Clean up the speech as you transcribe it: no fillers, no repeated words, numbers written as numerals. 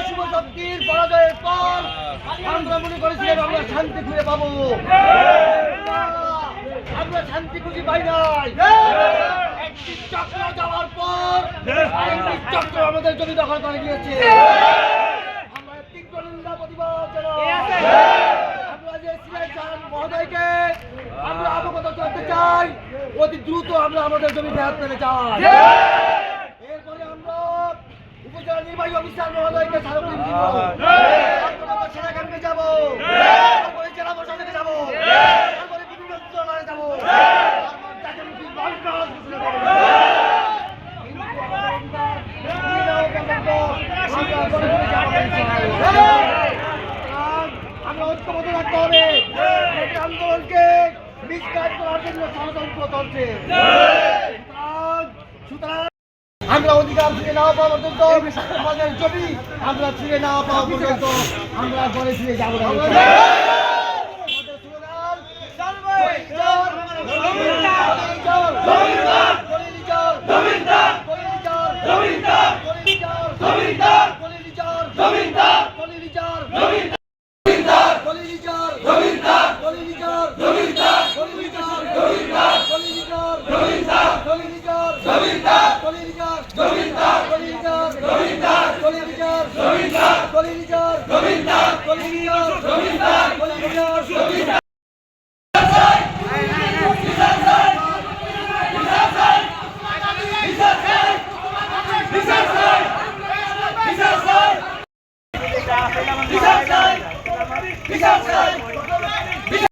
শুভ শক্তির পরাজয়ের পর আমরা মনে করেছিলাম আমরা শান্তি খুঁজে পাবো, আমরা শান্তি খুঁজে পাই নাই। একটি চক্র যাওয়ার পর আরেকটি চক্র আমাদের জমি দখল করে গিয়েছে। আমরা তীব্র নিন্দা প্রতিবাদ জানাই। আমরা যে সিআই সাহেব মহোদয়কে আমরা অবগত করতে চাই, অতি দ্রুত আমরা আমাদের জমি ফেরত পেতে চাই। এরপরে আমরা উপজেলা নির্বাহী অফিসার মহোদয়কে স্মারকলিপি দিব, তারপরে আমরা সেনা ক্যাম্পে যাবো, তারপরে জেলা প্রশাসনে যাবো, তারপরে বিভিন্ন অঞ্চলে যাবো, তারপর তাদের মুখে বয়কট ঘোষণা করবো। আমরা ঐক্যবদ্ধ থাকতে হবে। আন্দোলনকে মিসগাইড করার জন্য ষড়যন্ত্র চলছে। সুতরাং আমরা অধিকার ফিরে না পাওয়া পর্যন্ত আমাদের জমি আমরা ফিরে না পাওয়া পর্যন্ত আমরা ঘরে ফিরে যাবো না। জমিদার